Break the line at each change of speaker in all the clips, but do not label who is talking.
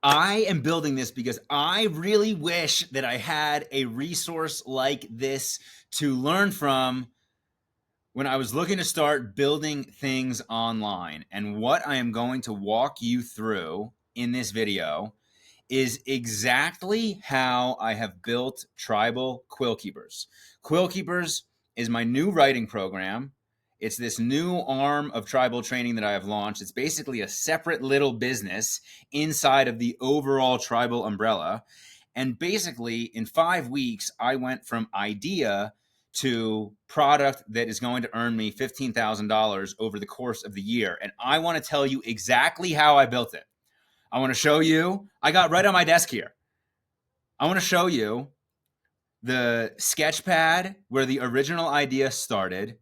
I am building this because I really wish that I had a resource like this to learn from when I was looking to start building things online. And what I am going to walk you through in this video is exactly how I have built Tribal Quillkeepers. Quillkeepers is my new writing program. It's this new arm of tribal training that I have launched. It's basically a separate little business inside of the overall tribal umbrella. And basically, in 5 weeks, I went from idea to product that is going to earn me $15,000 over the course of the year. And I want to tell you exactly how I built it. I want to show you, I got right on my desk here. I want to show you the sketch pad where the original idea started.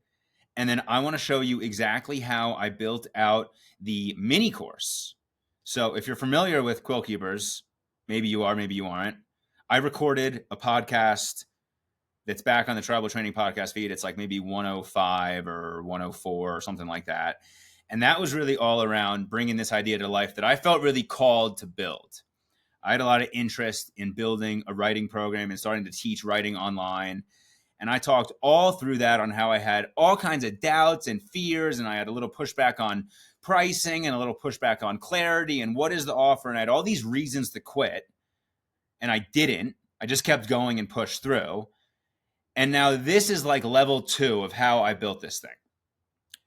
And then I want to show you exactly how I built out the mini course. So if you're familiar with Quillkeepers, maybe you are, maybe you aren't. I recorded a podcast that's back on the Tribal Training podcast feed. It's like maybe 105 or 104 or something like that. And that was really all around bringing this idea to life that I felt really called to build. I had a lot of interest in building a writing program and starting to teach writing online. And I talked all through that on how I had all kinds of doubts and fears. And I had a little pushback on pricing and a little pushback on clarity and what is the offer. And I had all these reasons to quit. And I didn't. I just kept going and pushed through. And now this is like level 2 of how I built this thing.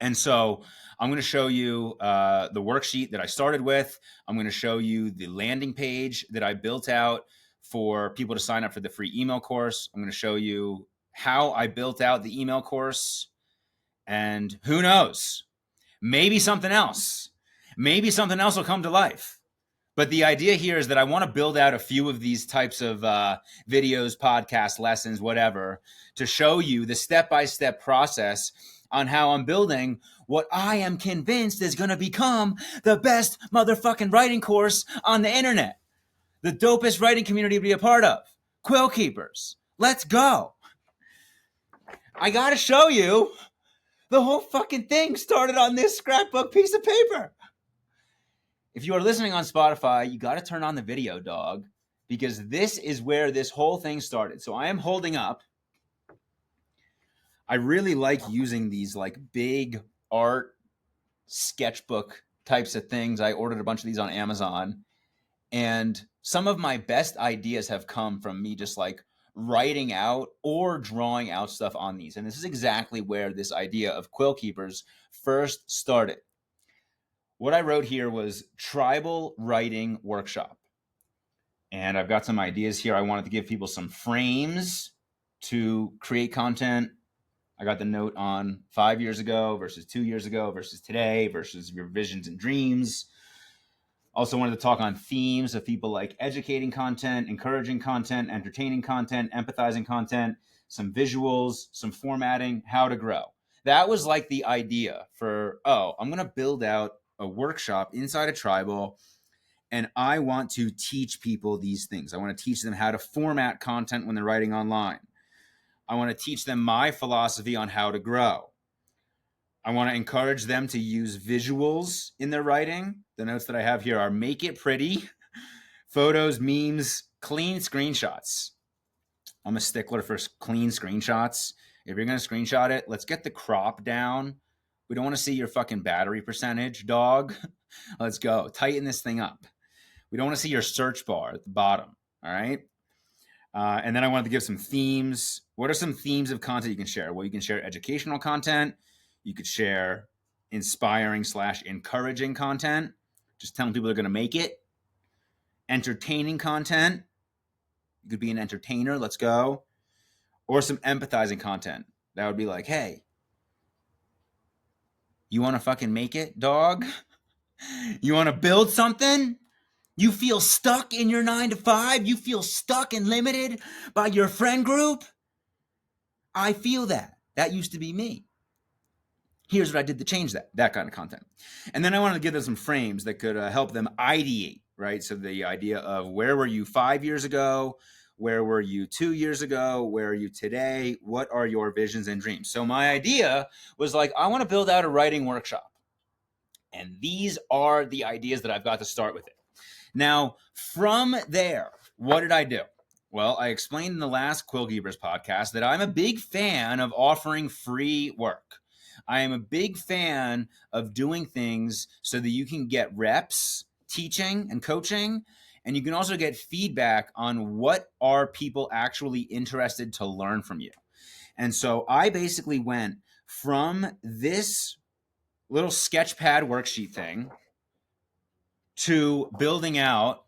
And so I'm going to show you the worksheet that I started with. I'm going to show you the landing page that I built out for people to sign up for the free email course. I'm going to show you how I built out the email course. And who knows? Maybe something else. Maybe something else will come to life. But the idea here is that I want to build out a few of these types of videos, podcasts, lessons, whatever, to show you the step-by-step process on how I'm building what I am convinced is going to become the best motherfucking writing course on the internet. The dopest writing community to be a part of. Quillkeepers. Let's go. I got to show you the whole fucking thing started on this scrapbook piece of paper. If you are listening on Spotify, you got to turn on the video, dog, because this is where this whole thing started. So I am holding up. I really like using these like big art sketchbook types of things. I ordered a bunch of these on Amazon. And some of my best ideas have come from me just like writing out or drawing out stuff on these. And this is exactly where this idea of Quillkeepers first started. What I wrote here was Tribal Writing Workshop. And I've got some ideas here. I wanted to give people some frames to create content. I got the note on 5 years ago versus 2 years ago versus today versus your visions and dreams. Also wanted to talk on themes of people like educating content, encouraging content, entertaining content, empathizing content, some visuals, some formatting, how to grow. That was like the idea for, I'm going to build out a workshop inside a Tribal, and I want to teach people these things. I want to teach them how to format content when they're writing online. I want to teach them my philosophy on how to grow. I want to encourage them to use visuals in their writing. The notes that I have here are make it pretty, photos, memes, clean screenshots. I'm a stickler for clean screenshots. If you're going to screenshot it, let's get the crop down. We don't want to see your fucking battery percentage, dog. Let's go. Tighten this thing up. We don't want to see your search bar at the bottom. All right. And then I wanted to give some themes. What are some themes of content you can share? Well, you can share educational content. You could share inspiring/encouraging content. Just telling people they're going to make it. Entertaining content. You could be an entertainer. Let's go. Or some empathizing content. That would be like, hey, you want to fucking make it, dog? You want to build something? You feel stuck in your 9 to 5? You feel stuck and limited by your friend group? I feel that. That used to be me. Here's what I did to change that kind of content. And then I wanted to give them some frames that could help them ideate, right? So the idea of where were you 5 years ago? Where were you 2 years ago? Where are you today? What are your visions and dreams? So my idea was like, I want to build out a writing workshop. And these are the ideas that I've got to start with it. Now, from there, what did I do? Well, I explained in the last Quillkeepers podcast that I'm a big fan of offering free work. I am a big fan of doing things so that you can get reps, teaching and coaching, and you can also get feedback on what are people actually interested to learn from you. And so I basically went from this little sketchpad worksheet thing to building out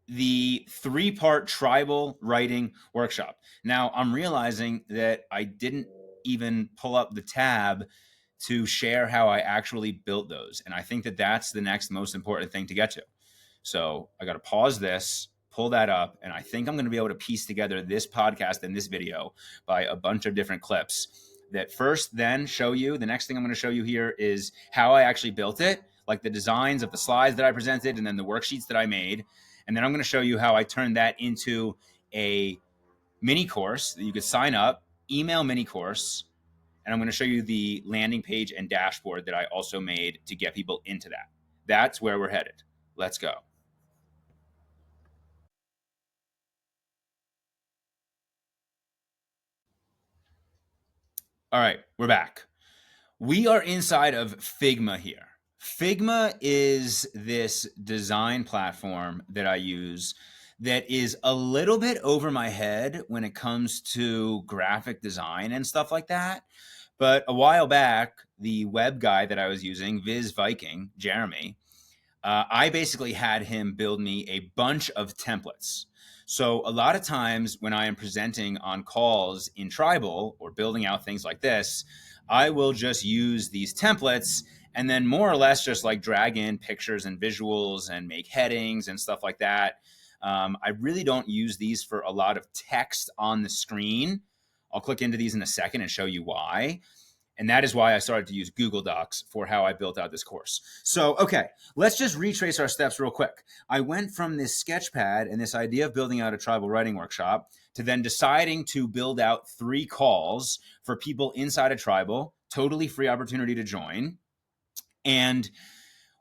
the 3-part tribal writing workshop. Now, I'm realizing that I didn't even pull up the tab to share how I actually built those. And I think that that's the next most important thing to get to. So I got to pause this, pull that up, and I think I'm going to be able to piece together this podcast and this video by a bunch of different clips that first then show you. The next thing I'm going to show you here is how I actually built it, like the designs of the slides that I presented and then the worksheets that I made. And then I'm going to show you how I turned that into a mini course that you could sign up, email mini course. And I'm going to show you the landing page and dashboard that I also made to get people into that. That's where we're headed. Let's go. All right, we're back. We are inside of Figma here. Figma is this design platform that I use that is a little bit over my head when it comes to graphic design and stuff like that. But a while back, the web guy that I was using, Viz Viking, Jeremy, I basically had him build me a bunch of templates. So a lot of times when I am presenting on calls in Tribal or building out things like this, I will just use these templates and then more or less just like drag in pictures and visuals and make headings and stuff like that. I really don't use these for a lot of text on the screen. I'll click into these in a second and show you why. And that is why I started to use Google Docs for how I built out this course. So, okay, let's just retrace our steps real quick. I went from this sketchpad and this idea of building out a tribal writing workshop to then deciding to build out 3 calls for people inside a tribal, totally free opportunity to join. And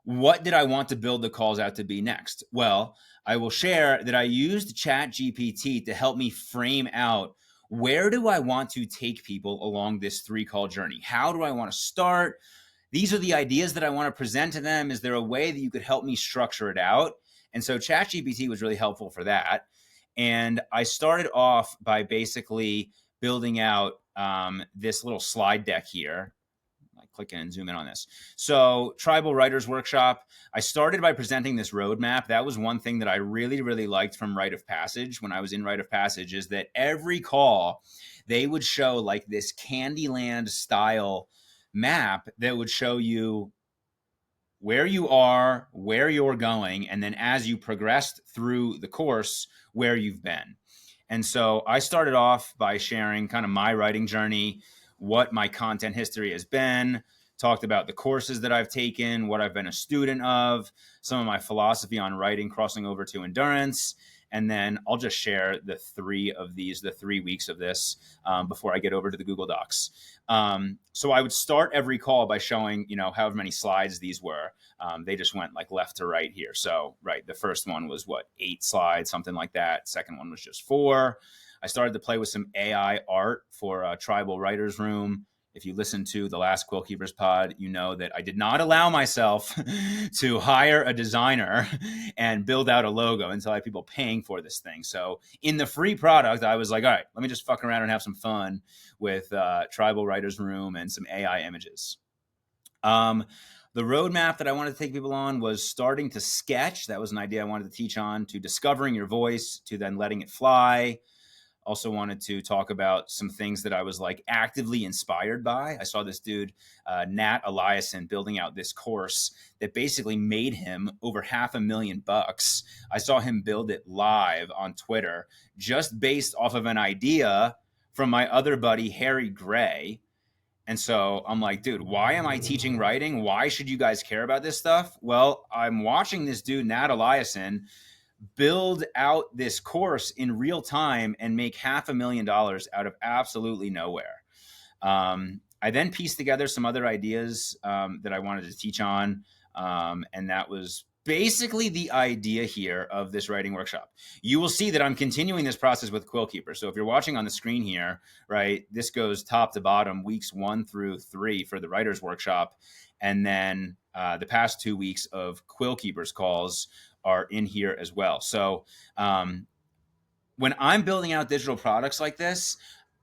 what did I want to build the calls out to be next? Well, I will share that I used ChatGPT to help me frame out where do I want to take people along this 3-call journey? How do I want to start? These are the ideas that I want to present to them. Is there a way that you could help me structure it out? And so ChatGPT was really helpful for that. And I started off by basically building out this little slide deck here. Click in and zoom in on this. So Tribal Writers Workshop, I started by presenting this roadmap. That was one thing that I really, really liked from Rite of Passage when I was in Rite of Passage, is that every call, they would show like this Candyland style map that would show you where you are, where you're going, and then as you progressed through the course, where you've been. And so I started off by sharing kind of my writing journey, what my content history has been, talked about the courses that I've taken, what I've been a student of, some of my philosophy on writing crossing over to endurance. And then I'll just share the 3 weeks of this before I get over to the Google Docs. So I would start every call by showing, however many slides these were. They just went like left to right here. So, right, the first one was 8 slides, something like that. Second one was just 4. I started to play with some AI art for Tribal Writers Room. If you listen to the last Quillkeepers pod, you know that I did not allow myself to hire a designer and build out a logo until I had people paying for this thing. So in the free product, I was like, all right, let me just fuck around and have some fun with Tribal Writers Room and some AI images. The roadmap that I wanted to take people on was starting to sketch. That was an idea I wanted to teach on, to discovering your voice, to then letting it fly. Also wanted to talk about some things that I was like actively inspired by. I saw this dude, Nat Eliason, building out this course that basically made him over $500,000. I saw him build it live on Twitter just based off of an idea from my other buddy, Harry Gray. And so I'm like, dude, why am I teaching writing? Why should you guys care about this stuff? Well, I'm watching this dude, Nat Eliason, build out this course in real time and make $500,000 out of absolutely nowhere. I then pieced together some other ideas that I wanted to teach on. And that was basically the idea here of this writing workshop. You will see that I'm continuing this process with Quillkeepers. So if you're watching on the screen here, right, this goes top to bottom, weeks 1 through 3 for the writer's workshop. And then the past 2 weeks of Quillkeepers calls are in here as well. So when I'm building out digital products like this,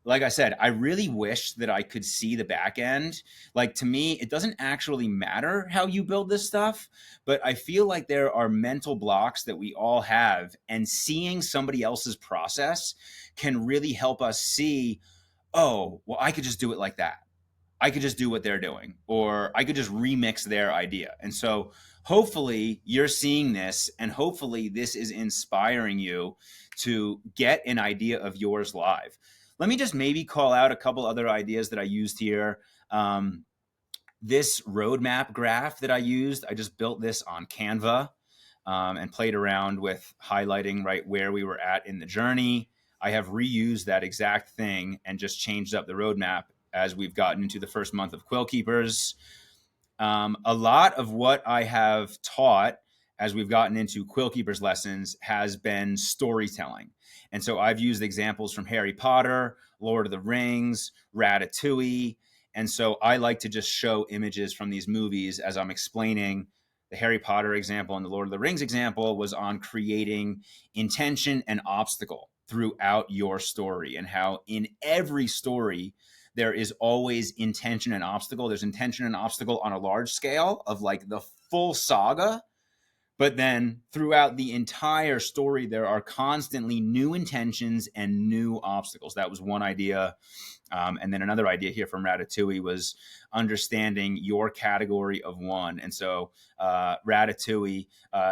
like I said, I really wish that I could see the back end. Like, to me, it doesn't actually matter how you build this stuff, but I feel like there are mental blocks that we all have, and seeing somebody else's process can really help us see, oh, well, I could just do it like that. I could just do what they're doing, or I could just remix their idea. And so hopefully you're seeing this, and hopefully this is inspiring you to get an idea of yours live. Let me just maybe call out a couple other ideas that I used here. This roadmap graph that I used, I just built this on Canva and played around with highlighting right where we were at in the journey. I have reused that exact thing and just changed up the roadmap as we've gotten into the first month of Quillkeepers. A lot of what I have taught as we've gotten into Quillkeepers lessons has been storytelling. And so I've used examples from Harry Potter, Lord of the Rings, Ratatouille. And so I like to just show images from these movies as I'm explaining. The Harry Potter example and the Lord of the Rings example was on creating intention and obstacle throughout your story, and how in every story there is always intention and obstacle. There's intention and obstacle on a large scale of like the full saga, but then throughout the entire story, there are constantly new intentions and new obstacles. That was one idea. And then another idea here from Ratatouille was understanding your category of one. And so Ratatouille,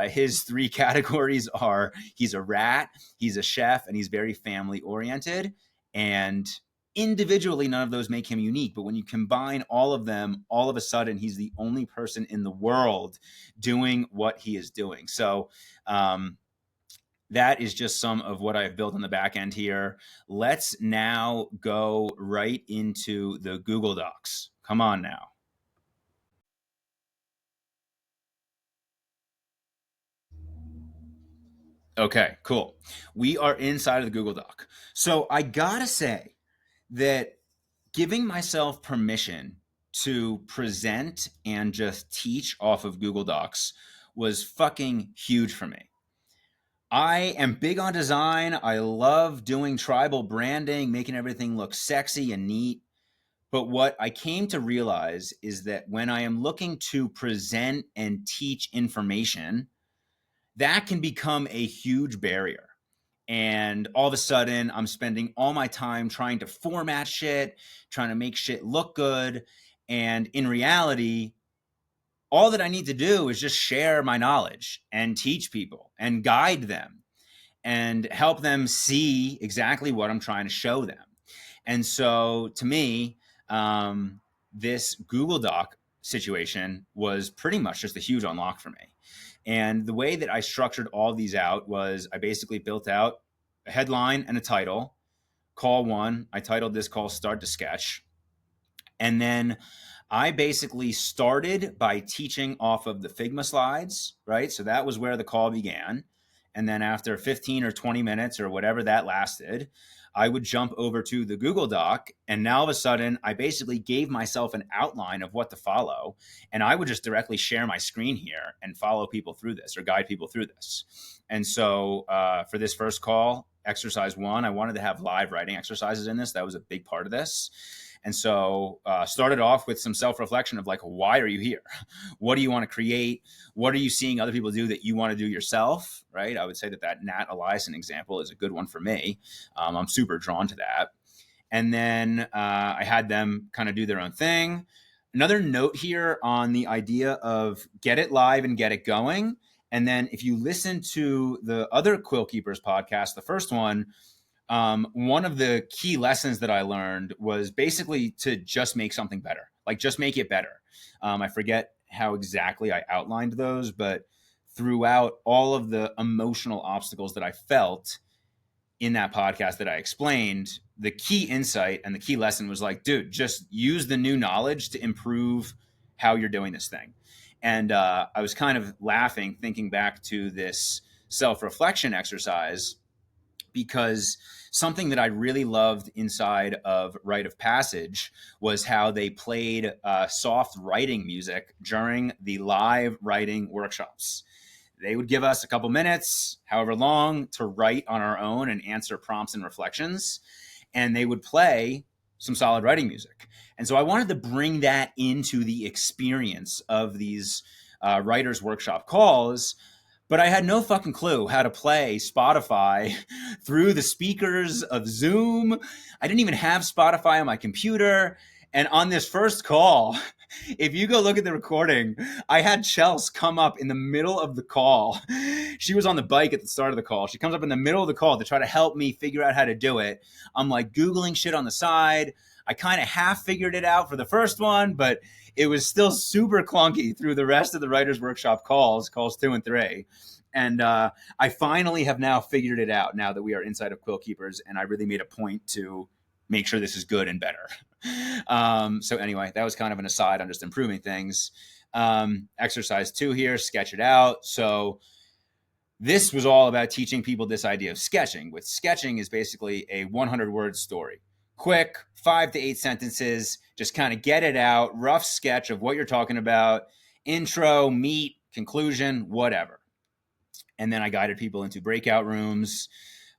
his 3 categories are: he's a rat, he's a chef, and he's very family oriented. And individually, none of those make him unique. But when you combine all of them, all of a sudden, he's the only person in the world doing what he is doing. So that is just some of what I've built on the back end here. Let's now go right into the Google Docs. Come on now. Okay, cool. We are inside of the Google Doc. So I gotta say that giving myself permission to present and just teach off of Google Docs was fucking huge for me. I am big on design. I love doing tribal branding, making everything look sexy and neat. But what I came to realize is that when I am looking to present and teach information, that can become a huge barrier. And all of a sudden, I'm spending all my time trying to format shit, trying to make shit look good. And in reality, all that I need to do is just share my knowledge and teach people and guide them and help them see exactly what I'm trying to show them. And so to me, this Google Doc situation was pretty much just a huge unlock for me. And the way that I structured all these out was I basically built out a headline and a title. Call 1, I titled this call Start to Sketch. And then I basically started by teaching off of the Figma slides, right? So that was where the call began. And then after 15 or 20 minutes or whatever that lasted, I would jump over to the Google Doc. And now all of a sudden, I basically gave myself an outline of what to follow. And I would just directly share my screen here and follow people through this or guide people through this. And so for this first call, exercise 1, I wanted to have live writing exercises in this. That was a big part of this. And so started off with some self-reflection of like, why are you here? What do you want to create? What are you seeing other people do that you want to do yourself, right? I would say that Nat Eliason example is a good one for me. I'm super drawn to that. And then I had them kind of do their own thing. Another note here on the idea of get it live and get it going. And then if you listen to the other Quillkeepers podcast, the first one, one of the key lessons that I learned was basically to just make something better, like just make it better. I forget how exactly I outlined those, but throughout all of the emotional obstacles that I felt in that podcast that I explained, the key insight and the key lesson was like, dude, just use the new knowledge to improve how you're doing this thing. And I was kind of laughing, thinking back to this self-reflection exercise, because something that I really loved inside of Rite of Passage was how they played soft writing music during the live writing workshops. They would give us a couple minutes, however long, to write on our own and answer prompts and reflections. And they would play some solid writing music. And so I wanted to bring that into the experience of these writers' workshop calls, but I had no fucking clue how to play Spotify through the speakers of Zoom. I didn't even have Spotify on my computer. And on this first call, if you go look at the recording, I had Chelsea come up in the middle of the call. She was on the bike at the start of the call. She comes up in the middle of the call to try to help me figure out how to do it. I'm like Googling shit on the side. I kind of half figured it out for the first one, but it was still super clunky through the rest of the Writers Workshop calls 2 and 3. And I finally have now figured it out now that we are inside of Quillkeepers, and I really made a point to make sure this is good and better. So anyway, that was kind of an aside on just improving things. Exercise 2 here, sketch it out. So this was all about teaching people this idea of sketching. With sketching is basically a 100-word story. Quick, 5 to 8 sentences, just kind of get it out, rough sketch of what you're talking about, intro, meat, conclusion, whatever. And then I guided people into breakout rooms,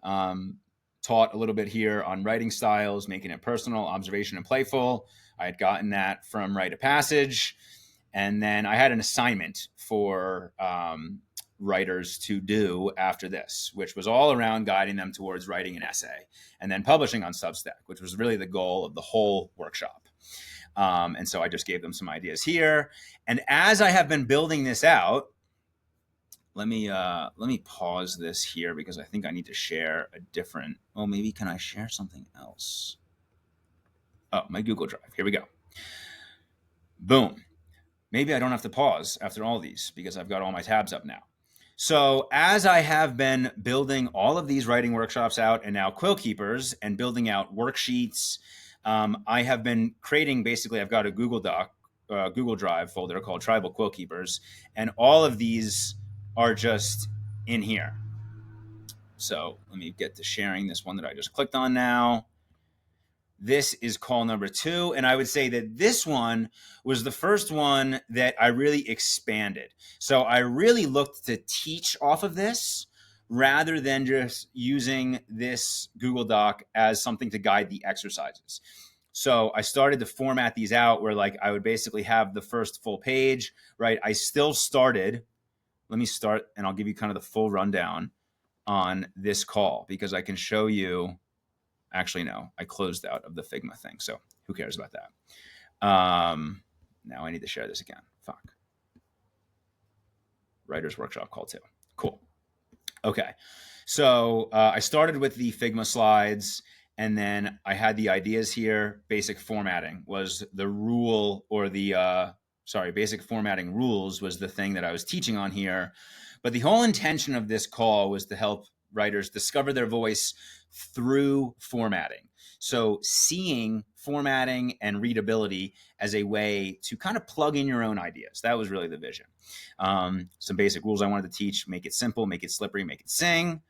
taught a little bit here on writing styles, making it personal, observation, and playful. I had gotten that from Rite of Passage. And then I had an assignment for writers to do after this, which was all around guiding them towards writing an essay and then publishing on Substack, which was really the goal of the whole workshop. And so I just gave them some ideas here. And as I have been building this out, let me pause this here because I think I need to share a different. Oh, maybe can I share something else? Oh, my Google Drive. Here we go. Boom. Maybe I don't have to pause after all these because I've got all my tabs up now. So as I have been building all of these writing workshops out and now Quillkeepers and building out worksheets, I have been creating, basically I've got a Google Drive folder called Tribal Quillkeepers, and all of these are just in here. So let me get to sharing this one that I just clicked on now. This is call number 2. And I would say that this one was the first one that I really expanded. So I really looked to teach off of this rather than just using this Google Doc as something to guide the exercises. So I started to format these out where like I would basically have the first full page, right? I still started. Let me start and I'll give you kind of the full rundown on this call because I can show you. Actually, no, I closed out of the Figma thing. So who cares about that? Now I need to share this again. Fuck. Writers Workshop call 2. Cool. Okay. So I started with the Figma slides and then I had the ideas here. Basic formatting was the rule or the, basic formatting rules was the thing that I was teaching on here. But the whole intention of this call was to help writers discover their voice through formatting. So seeing formatting and readability as a way to kind of plug in your own ideas. That was really the vision. Some basic rules I wanted to teach: make it simple, make it slippery, make it sing.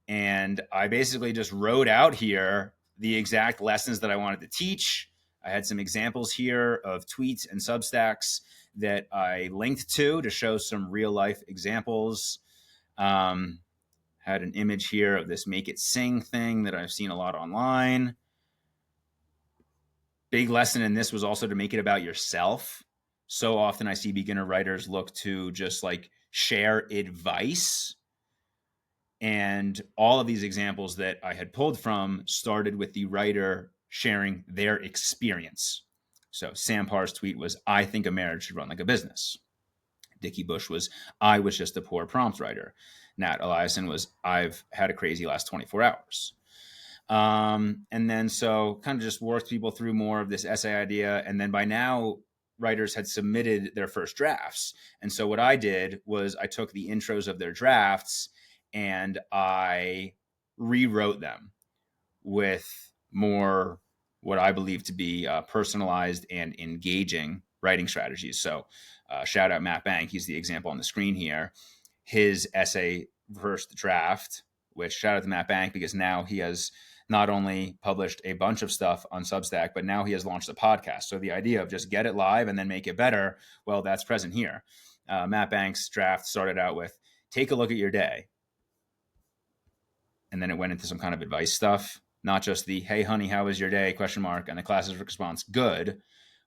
And I basically just wrote out here the exact lessons that I wanted to teach. I had some examples here of tweets and Substacks that I linked to show some real life examples. Had an image here of this make it sing thing that I've seen a lot online. Big lesson in this was also to make it about yourself. So often I see beginner writers look to just like share advice. And all of these examples that I had pulled from started with the writer sharing their experience. So Sam Parr's tweet was, "I think a marriage should run like a business." Dickie Bush was, "I was just a poor prompt writer." Nat Eliason was, "I've had a crazy last 24 hours. And then so kind of just worked people through more of this essay idea. And then by now, writers had submitted their first drafts. And so what I did was I took the intros of their drafts and I rewrote them with more what I believe to be personalized and engaging writing strategies. So Shout out Matt Bank. He's the example on the screen here. His essay First Draft, which shout out to Matt Bank because now he has not only published a bunch of stuff on Substack, but now he has launched a podcast. So the idea of just get it live and then make it better, well, that's present here. Matt Bank's draft started out with take a look at your day. And then it went into some kind of advice stuff, not just the, hey, honey, how was your day? ? And the class's response, good.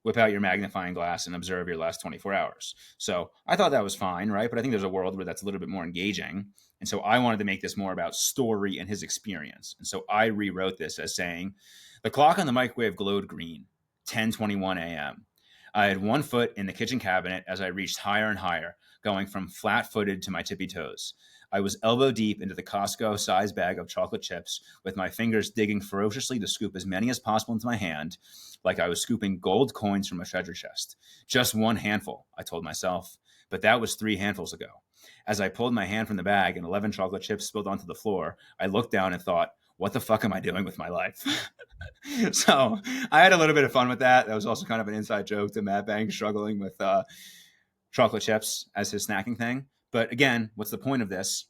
Whip out your magnifying glass and observe your last 24 hours. So I thought that was fine, right? But I think there's a world where that's a little bit more engaging. And so I wanted to make this more about story and his experience. And so I rewrote this as saying, the clock on the microwave glowed green, 10:21 a.m. I had one foot in the kitchen cabinet as I reached higher and higher, going from flat-footed to my tippy toes. I was elbow deep into the Costco-sized bag of chocolate chips, with my fingers digging ferociously to scoop as many as possible into my hand, like I was scooping gold coins from a treasure chest. Just one handful, I told myself, but that was 3 handfuls ago. As I pulled my hand from the bag and 11 chocolate chips spilled onto the floor, I looked down and thought, what the fuck am I doing with my life? So I had a little bit of fun with that. That was also kind of an inside joke to Matt Banks struggling with chocolate chips as his snacking thing. But again, what's the point of this?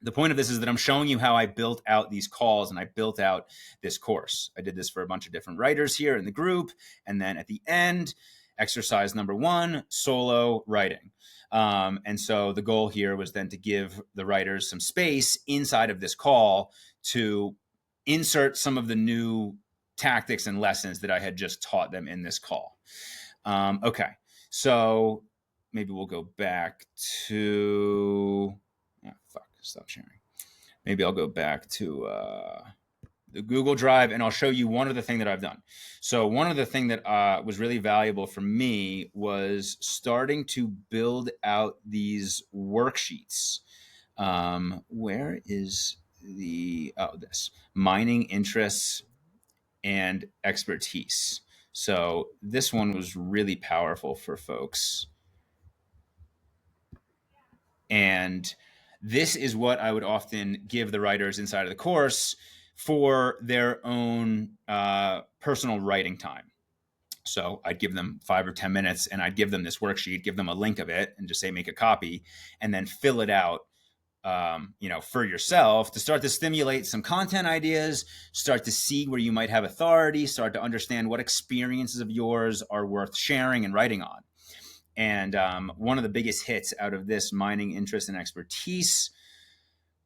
The point of this is that I'm showing you how I built out these calls and I built out this course. I did this for a bunch of different writers here in the group. And then at the end, exercise number 1, solo writing. And so the goal here was then to give the writers some space inside of this call to insert some of the new tactics and lessons that I had just taught them in this call. Okay, so maybe we'll go back to, stop sharing. Maybe I'll go back to the Google Drive and I'll show you one other thing that I've done. So one other thing that was really valuable for me was starting to build out these worksheets. Where is this mining interests and expertise. So this one was really powerful for folks. And this is what I would often give the writers inside of the course for their own personal writing time. So I'd give them 5 or 10 minutes and I'd give them this worksheet, give them a link of it and just say, make a copy and then fill it out for yourself to start to stimulate some content ideas, start to see where you might have authority, start to understand what experiences of yours are worth sharing and writing on. And one of the biggest hits out of this mining interest and expertise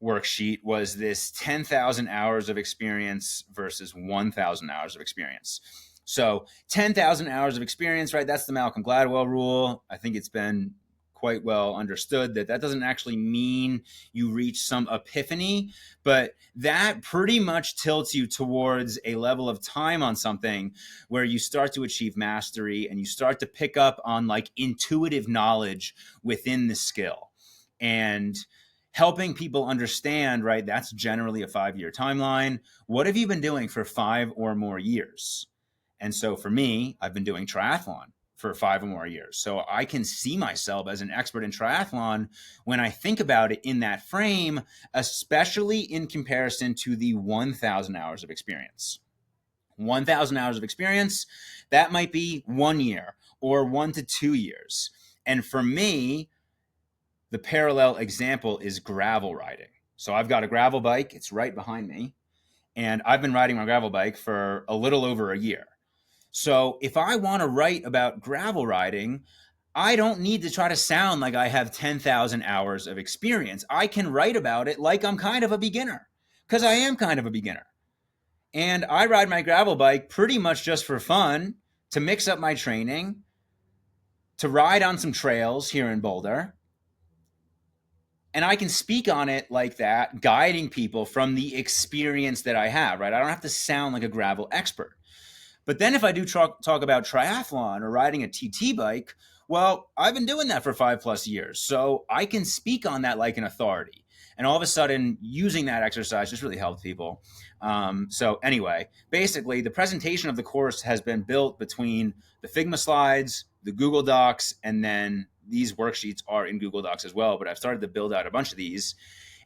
worksheet was this 10,000 hours of experience versus 1,000 hours of experience. So 10,000 hours of experience, right? That's the Malcolm Gladwell rule. I think it's been quite well understood that doesn't actually mean you reach some epiphany, but that pretty much tilts you towards a level of time on something where you start to achieve mastery and you start to pick up on like intuitive knowledge within the skill. And helping people understand, right, that's generally a 5-year timeline. What have you been doing for 5 or more years? And so for me, I've been doing triathlon for 5 or more years. So I can see myself as an expert in triathlon when I think about it in that frame, especially in comparison to the 1,000 hours of experience. 1,000 hours of experience, that might be 1 year or 1 to 2 years. And for me, the parallel example is gravel riding. So I've got a gravel bike. It's right behind me. And I've been riding my gravel bike for a little over a year. So if I want to write about gravel riding, I don't need to try to sound like I have 10,000 hours of experience. I can write about it like I'm kind of a beginner, because I am kind of a beginner. And I ride my gravel bike pretty much just for fun, to mix up my training, to ride on some trails here in Boulder. And I can speak on it like that, guiding people from the experience that I have, right? I don't have to sound like a gravel expert. But then if I do talk about triathlon or riding a TT bike, well, I've been doing that for 5+ years. So I can speak on that like an authority. And all of a sudden, using that exercise just really helped people. So anyway, basically, the presentation of the course has been built between the Figma slides, the Google Docs, and then these worksheets are in Google Docs as well. But I've started to build out a bunch of these.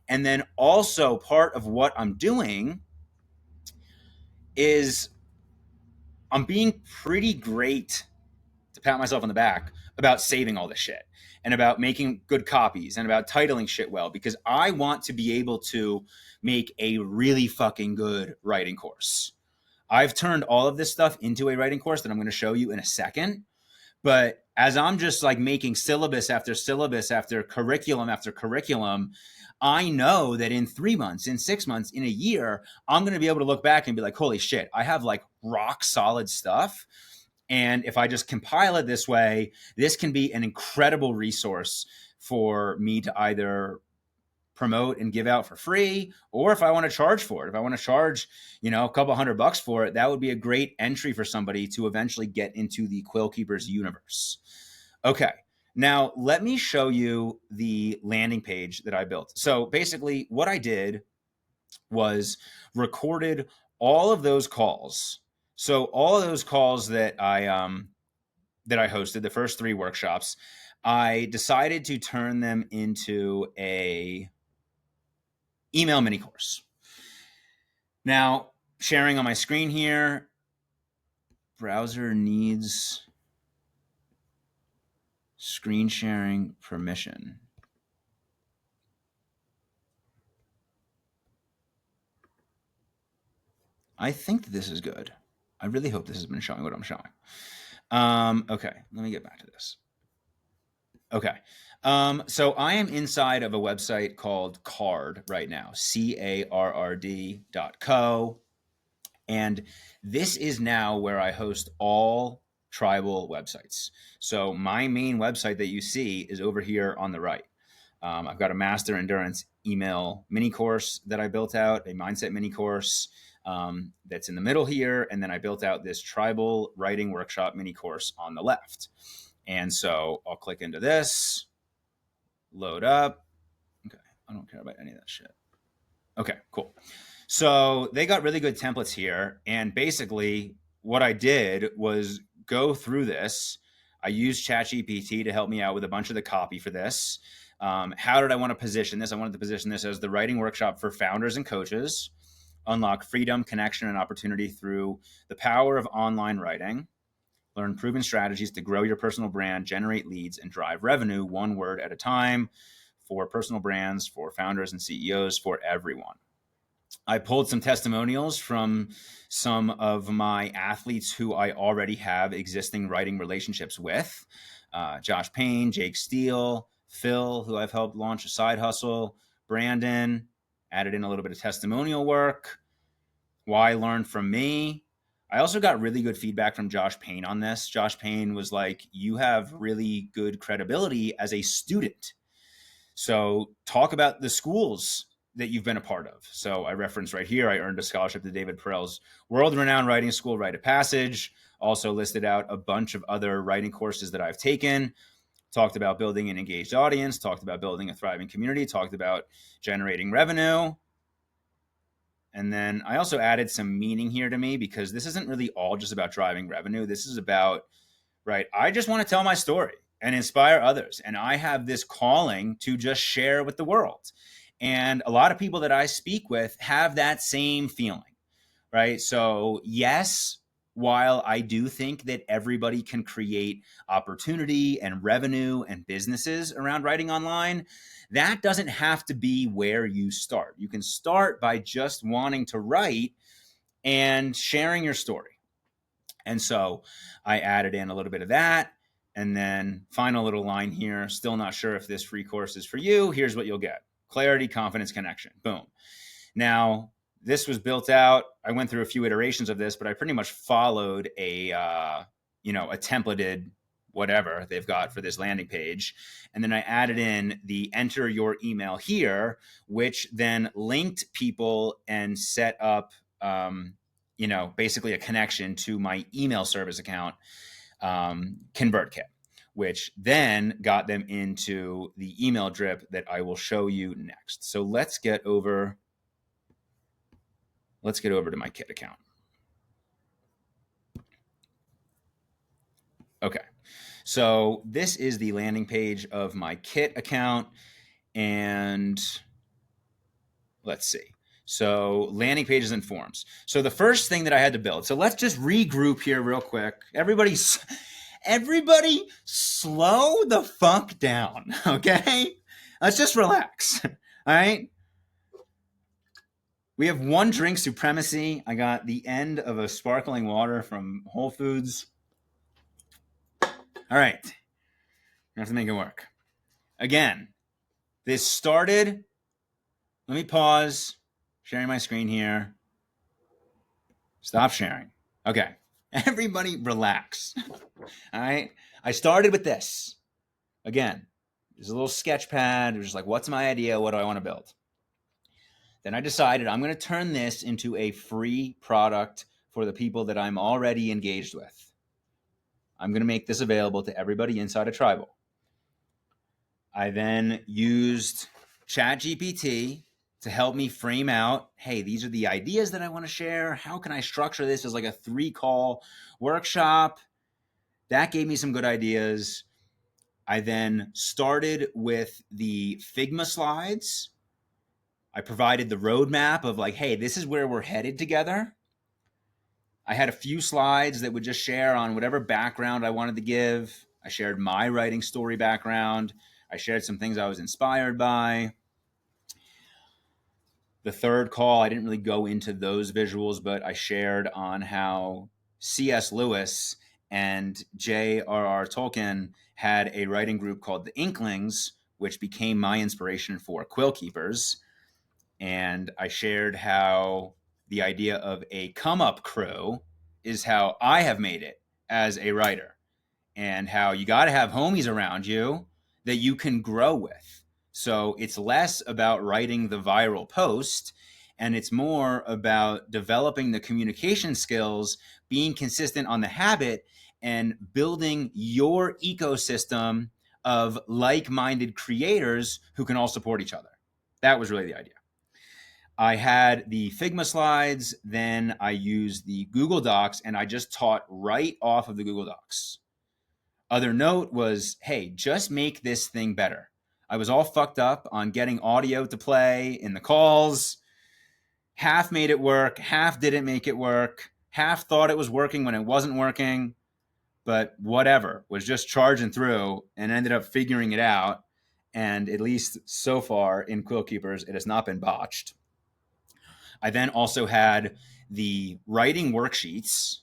And then also part of what I'm doing is I'm being pretty great, pat myself on the back about saving all this shit and about making good copies and about titling shit well, because I want to be able to make a really fucking good writing course. I've turned all of this stuff into a writing course that I'm going to show you in a second. But as I'm just like making syllabus after curriculum after curriculum, I know that in 3 months, in 6 months, in a year, I'm going to be able to look back and be like, holy shit, I have like rock solid stuff. And if I just compile it this way, this can be an incredible resource for me to either promote and give out for free, or if I want to charge for it, if I want to charge, a couple $100 for it, that would be a great entry for somebody to eventually get into the Quillkeepers universe. Okay. Now let me show you the landing page that I built. So basically what I did was recorded all of those calls. So all of those calls that I hosted, the first 3 workshops, I decided to turn them into a email mini course. Now, sharing on my screen here, browser needs screen sharing permission. I think this is good. I really hope this has been showing what I'm showing. Okay, let me get back to this. Okay. So I am inside of a website called Carrd right now, CARRD.co. And this is now where I host all tribal websites. So my main website that you see is over here on the right. I've got a master endurance email mini course that I built out, a mindset mini course that's in the middle here. And then I built out this tribal writing workshop mini course on the left. And so I'll click into this, load up. Okay, I don't care about any of that shit. Okay, cool. So they got really good templates here. And basically what I did was go through this. I used ChatGPT to help me out with a bunch of the copy for this. How did I want to position this? I wanted to position this as the writing workshop for founders and coaches. Unlock freedom, connection, and opportunity through the power of online writing. Learn proven strategies to grow your personal brand, generate leads, and drive revenue one word at a time for personal brands, for founders and CEOs, for everyone. I pulled some testimonials from some of my athletes who I already have existing writing relationships with. Josh Payne, Jake Steele, Phil, who I've helped launch a side hustle, Brandon, added in a little bit of testimonial work. Why learn from me? I also got really good feedback from Josh Payne on this. Josh Payne was like, you have really good credibility as a student. So talk about the schools that you've been a part of. So I referenced right here, I earned a scholarship to David Perel's world-renowned writing school, Rite of Passage. Also listed out a bunch of other writing courses that I've taken. Talked about building an engaged audience, talked about building a thriving community, talked about generating revenue. And then I also added some meaning here to me, because this isn't really all just about driving revenue. This is about, right, I just want to tell my story and inspire others. And I have this calling to just share with the world. And a lot of people that I speak with have that same feeling, right? So yes, while I do think that everybody can create opportunity and revenue and businesses around writing online, that doesn't have to be where you start. You can start by just wanting to write and sharing your story. And so I added in a little bit of that. And then final little line here, still not sure if this free course is for you. Here's what you'll get. Clarity, confidence, connection. Boom. Now, this was built out. I went through a few iterations of this, but I pretty much followed a templated whatever they've got for this landing page. And then I added in the enter your email here, which then linked people and set up, basically a connection to my email service account, ConvertKit, which then got them into the email drip that I will show you next. So let's get over to my Kit account. Okay. So this is the landing page of my Kit account. And let's see. So landing pages and forms. So the first thing that I had to build. So let's just regroup here real quick. Everybody Everybody slow the fuck down, okay? Let's just relax, all right? We have one drink supremacy. I got the end of a sparkling water from Whole Foods. All right, I have to make it work. Again, this started. Let me pause, sharing my screen here. Stop sharing. Okay, everybody relax. All right, I started with this. Again, there's a little sketch pad. It was just like, what's my idea? What do I want to build? Then I decided I'm going to turn this into a free product for the people that I'm already engaged with. I'm going to make this available to everybody inside of Tribal. I then used ChatGPT to help me frame out, hey, these are the ideas that I want to share. How can I structure this as like a 3-call workshop? That gave me some good ideas. I then started with the Figma slides. I provided the roadmap of like, hey, this is where we're headed together. I had a few slides that would just share on whatever background I wanted to give. I shared my writing story background. I shared some things I was inspired by. The third call, I didn't really go into those visuals, but I shared on how C.S. Lewis and J.R.R. Tolkien had a writing group called the Inklings, which became my inspiration for Quillkeepers. And I shared how the idea of a come up crew is how I have made it as a writer, and how you got to have homies around you that you can grow with. So it's less about writing the viral post, and it's more about developing the communication skills, being consistent on the habit, and building your ecosystem of like-minded creators who can all support each other. That was really the idea. I had the Figma slides, then I used the Google Docs, and I just taught right off of the Google Docs. Other note was, hey, just make this thing better. I was all fucked up on getting audio to play in the calls. Half made it work, half didn't make it work, half thought it was working when it wasn't working, but whatever, was just charging through and ended up figuring it out. And at least so far in Quillkeepers, it has not been botched. I then also had the writing worksheets,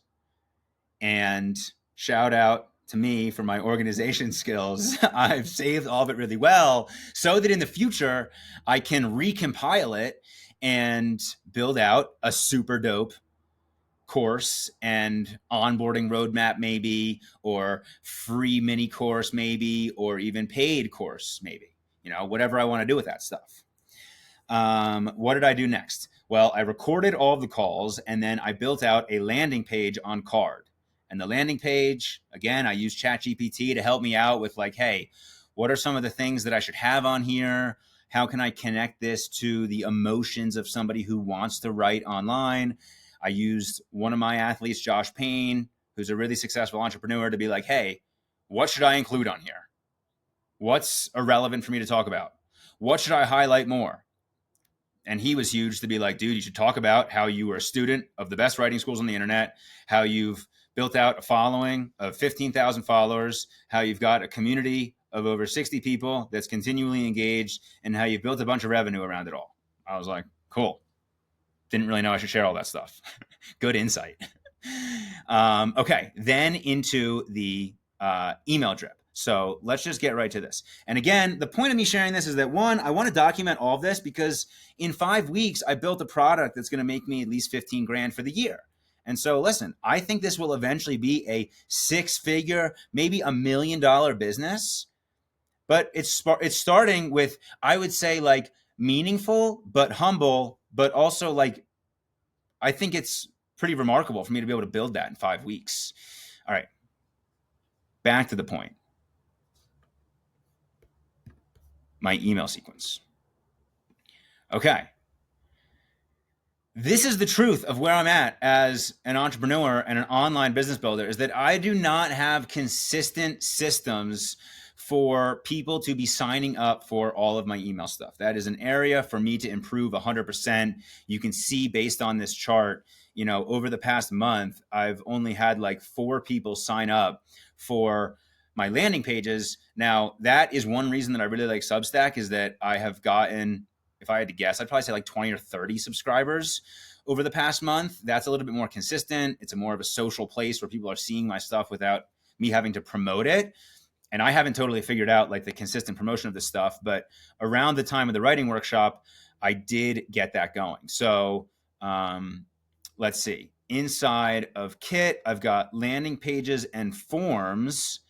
and shout out to me for my organization skills. I've saved all of it really well so that in the future I can recompile it and build out a super dope course and onboarding roadmap maybe, or free mini course maybe, or even paid course maybe, whatever I want to do with that stuff. What did I do next? Well, I recorded all of the calls, and then I built out a landing page on Card. And the landing page, again, I used ChatGPT to help me out with like, hey, what are some of the things that I should have on here? How can I connect this to the emotions of somebody who wants to write online? I used one of my athletes, Josh Payne, who's a really successful entrepreneur, to be like, hey, what should I include on here? What's irrelevant for me to talk about? What should I highlight more? And he was huge to be like, dude, you should talk about how you were a student of the best writing schools on the internet, how you've built out a following of 15,000 followers, how you've got a community of over 60 people that's continually engaged, and how you've built a bunch of revenue around it all. I was like, cool. Didn't really know I should share all that stuff. Good insight. Okay, then into the email drip. So let's just get right to this. And again, the point of me sharing this is that, one, I want to document all of this because in 5 weeks, I built a product that's going to make me at least 15 grand for the year. And so listen, I think this will eventually be a 6-figure, maybe $1 million business. But it's starting with, I would say, like meaningful, but humble, but also like, I think it's pretty remarkable for me to be able to build that in 5 weeks. All right, back to the point. My email sequence. Okay. This is the truth of where I'm at as an entrepreneur and an online business builder, is that I do not have consistent systems for people to be signing up for all of my email stuff. That is an area for me to improve 100%. You can see based on this chart, over the past month, I've only had like 4 people sign up for my landing pages. Now, that is one reason that I really like Substack, is that I have gotten, if I had to guess, I'd probably say like 20 or 30 subscribers over the past month. That's a little bit more consistent. It's a more of a social place where people are seeing my stuff without me having to promote it. And I haven't totally figured out like the consistent promotion of this stuff, but around the time of the writing workshop, I did get that going. So let's see. Inside of Kit, I've got landing pages and forms.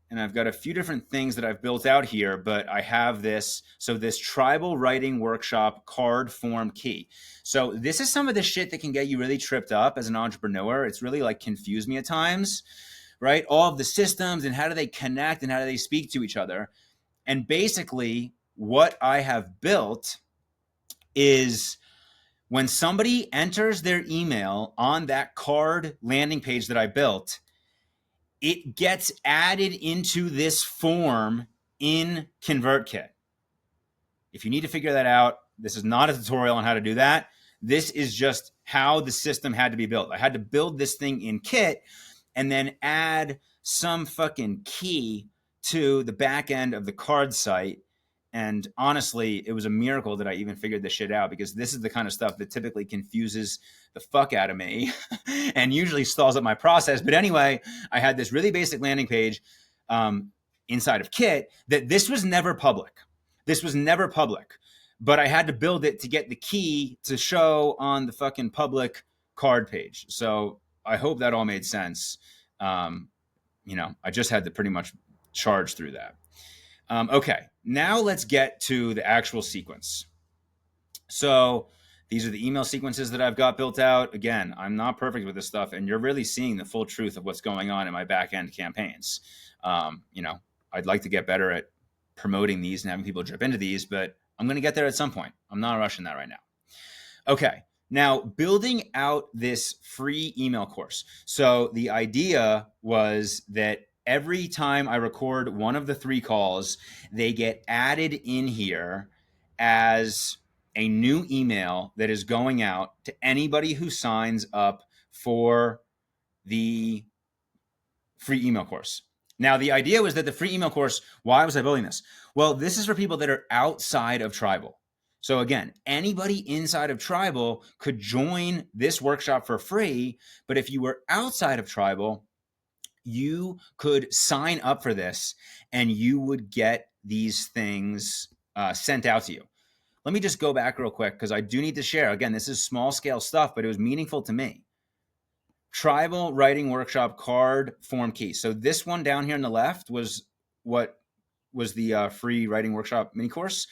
And I've got a few different things that I've built out here, but I have this. So this tribal writing workshop card form key. So this is some of the shit that can get you really tripped up as an entrepreneur. It's really like confused me at times, right? All of the systems and how do they connect and how do they speak to each other. And basically what I have built is when somebody enters their email on that card landing page that I built, it gets added into this form in ConvertKit. If you need to figure that out, this is not a tutorial on how to do that. This is just how the system had to be built. I had to build this thing in Kit and then add some fucking key to the back end of the card site. And honestly, it was a miracle that I even figured this shit out, because this is the kind of stuff that typically confuses the fuck out of me and usually stalls up my process. But anyway, I had this really basic landing page inside of Kit that this was never public. This was never public, but I had to build it to get the key to show on the fucking public card page. So I hope that all made sense. I just had to pretty much charge through that. Okay, now let's get to the actual sequence. So these are the email sequences that I've got built out. Again, I'm not perfect with this stuff, and you're really seeing the full truth of what's going on in my back-end campaigns. I'd like to get better at promoting these and having people drip into these, but I'm going to get there at some point. I'm not rushing that right now. Okay, now building out this free email course. So the idea was that every time I record one of the 3 calls, they get added in here as a new email that is going out to anybody who signs up for the free email course. Now, the idea was that the free email course, why was I building this? Well, this is for people that are outside of Tribal. So again, anybody inside of Tribal could join this workshop for free, but if you were outside of Tribal, you could sign up for this and you would get these things sent out to you. Let me just go back real quick because I do need to share. Again, this is small scale stuff, but it was meaningful to me. Tribal writing workshop card form key. So this one down here on the left was what was the free writing workshop mini course.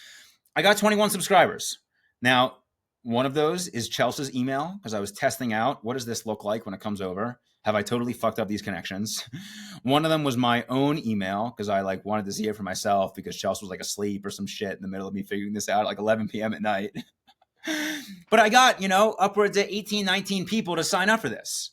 I got 21 subscribers. Now, one of those is Chelsea's email, because I was testing out what does this look like when it comes over. Have I totally fucked up these connections? One of them was my own email, because I wanted to see it for myself, because Chelsea was asleep or some shit in the middle of me figuring this out at 11 p.m. at night. But I got, upwards of 18, 19 people to sign up for this.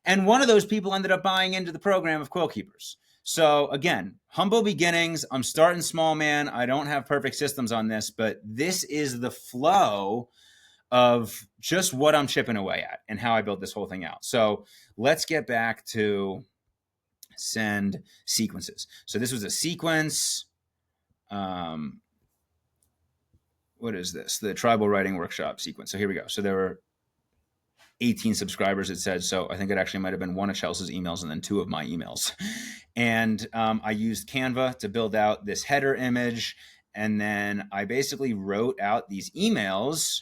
And one of those people ended up buying into the program of Quillkeepers. So again, humble beginnings. I'm starting small, man. I don't have perfect systems on this, but this is the flow of just what I'm chipping away at and how I built this whole thing out. So let's get back to send sequences. So this was a sequence. What is this? The tribal writing workshop sequence. So here we go. So there were 18 subscribers, it said. So I think it actually might have been one of Chelsea's emails and then 2 of my emails. And I used Canva to build out this header image. And then I basically wrote out these emails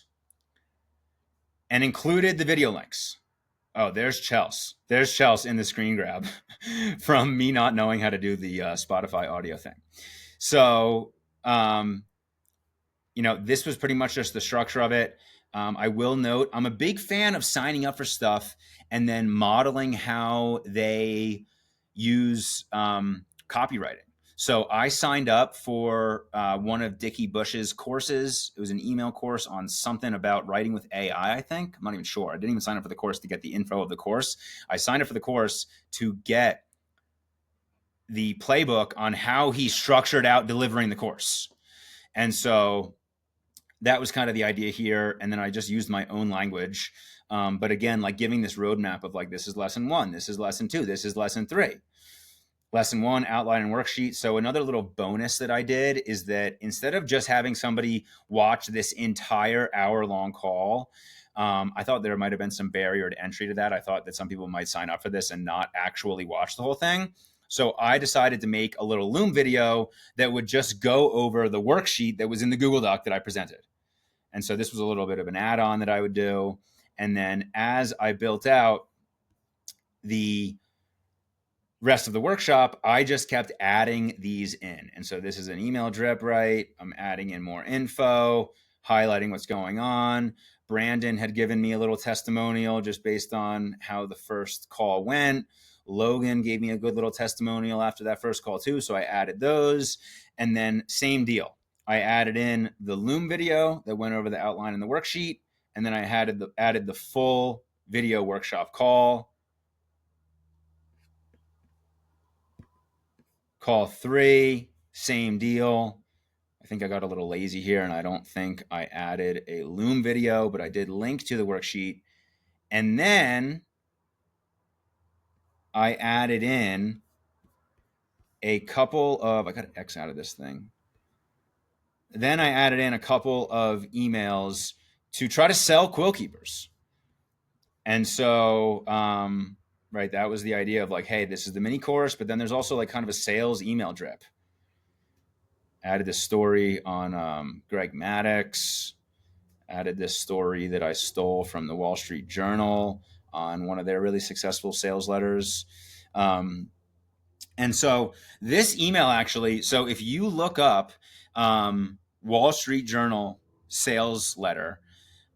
and included the video links. Oh, there's Chelsea. There's Chelsea in the screen grab from me not knowing how to do the Spotify audio thing. So, this was pretty much just the structure of it. I will note, I'm a big fan of signing up for stuff and then modeling how they use copywriting. So I signed up for one of Dickie Bush's courses. It was an email course on something about writing with AI, I think. I'm not even sure. I didn't even sign up for the course to get the info of the course. I signed up for the course to get the playbook on how he structured out delivering the course. And so that was kind of the idea here. And then I just used my own language. But again, like giving this roadmap of like, this is lesson 1, this is lesson 2, this is lesson 3. Lesson 1, outline and worksheet. So another little bonus that I did is that instead of just having somebody watch this entire hour-long call, I thought there might have been some barrier to entry to that. I thought that some people might sign up for this and not actually watch the whole thing. So I decided to make a little Loom video that would just go over the worksheet that was in the Google Doc that I presented. And so this was a little bit of an add-on that I would do. And then as I built out the rest of the workshop, I just kept adding these in. And so this is an email drip, right? I'm adding in more info, highlighting what's going on. Brandon had given me a little testimonial just based on how the first call went. Logan gave me a good little testimonial after that first call too, so I added those. And then same deal. I added in the Loom video that went over the outline and the worksheet, and then I added the full video workshop call. Call 3, same deal. I think I got a little lazy here and I don't think I added a Loom video, but I did link to the worksheet. And then I added in a couple of, I got an X out of this thing. Then I added in a couple of emails to try to sell Quillkeepers. And so, right, that was the idea of like, hey, this is the mini course, but then there's also like kind of a sales email drip. Added this story on Greg Maddox. Added this story that I stole from the Wall Street Journal on one of their really successful sales letters. And so this email actually, so if you look up Wall Street Journal sales letter,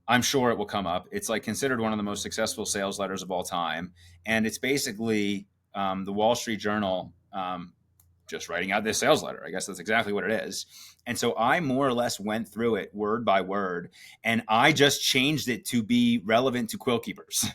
I'm sure it will come up. It's like considered one of the most successful sales letters of all time. And it's basically the Wall Street Journal just writing out this sales letter. I guess that's exactly what it is. And so I more or less went through it word by word, and I just changed it to be relevant to Quillkeepers.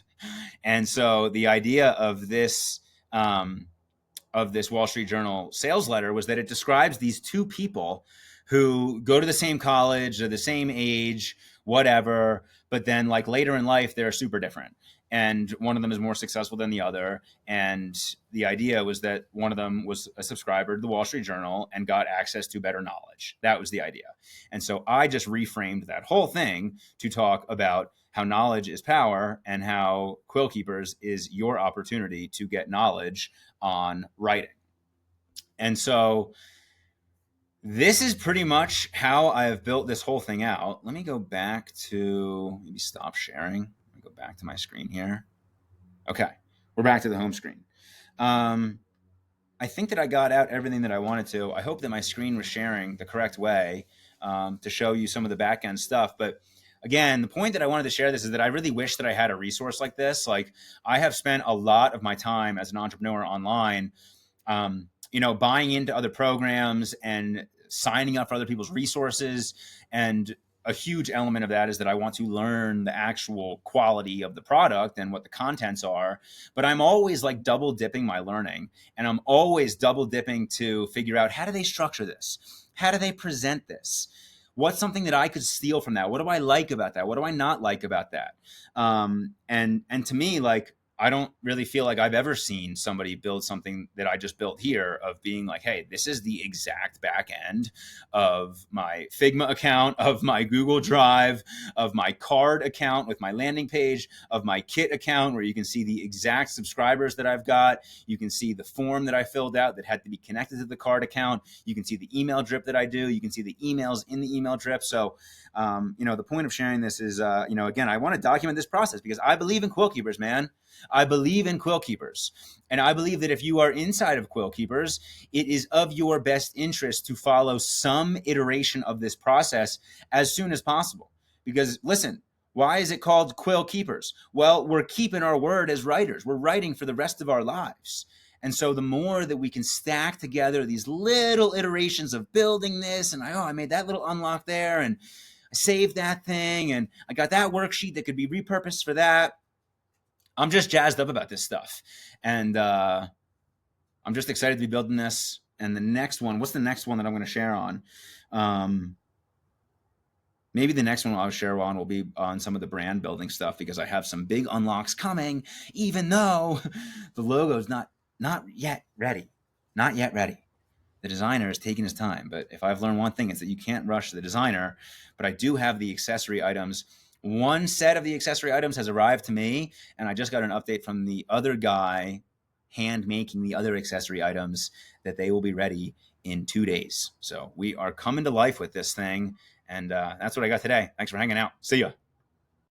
And so the idea of this Wall Street Journal sales letter was that it describes these two people who go to the same college, they're the same age, whatever, but then like later in life, they're super different. And one of them is more successful than the other. And the idea was that one of them was a subscriber to the Wall Street Journal and got access to better knowledge. That was the idea. And so I just reframed that whole thing to talk about how knowledge is power and how Quillkeepers is your opportunity to get knowledge on writing. And so this is pretty much how I have built this whole thing out. Let me go back to, maybe stop sharing. Let me go back to my screen here. Okay, we're back to the home screen. I think that I got out everything that I wanted to. I hope that my screen was sharing the correct way to show you some of the back end stuff. But again, the point that I wanted to share this is that I really wish that I had a resource like this. Like I have spent a lot of my time as an entrepreneur online buying into other programs and signing up for other people's resources. And a huge element of that is that I want to learn the actual quality of the product and what the contents are. But I'm always like double dipping my learning, and I'm always double dipping to figure out, how do they structure this? How do they present this? What's something that I could steal from that? What do I like about that? What do I not like about that? And to me, like, I don't really feel like I've ever seen somebody build something that I just built here, of being like, hey, this is the exact back end of my Figma account, of my Google Drive, of my card account with my landing page, of my Kit account, where you can see the exact subscribers that I've got. You can see the form that I filled out that had to be connected to the card account. You can see the email drip that I do. You can see the emails in the email drip. So, the point of sharing this is, again, I want to document this process because I believe in Quillkeepers, man. I believe in Quillkeepers. And I believe that if you are inside of Quillkeepers, it is of your best interest to follow some iteration of this process as soon as possible. Because listen, why is it called Quillkeepers? Well, we're keeping our word as writers. We're writing for the rest of our lives. And so the more that we can stack together these little iterations of building this, and I made that little unlock there, and I saved that thing, and I got that worksheet that could be repurposed for that. I'm just jazzed up about this stuff. And I'm just excited to be building this. And the next one, what's the next one that I'm going to share on? Maybe the next one I'll share on will be on some of the brand building stuff, because I have some big unlocks coming, even though the logo is not yet ready. Not yet ready. The designer is taking his time. But if I've learned one thing, it's that you can't rush the designer. But I do have the accessory items. One set of the accessory items has arrived to me, and I just got an update from the other guy hand making the other accessory items that they will be ready in 2 days. So we are coming to life with this thing. And that's what I got today. Thanks for hanging out. See ya.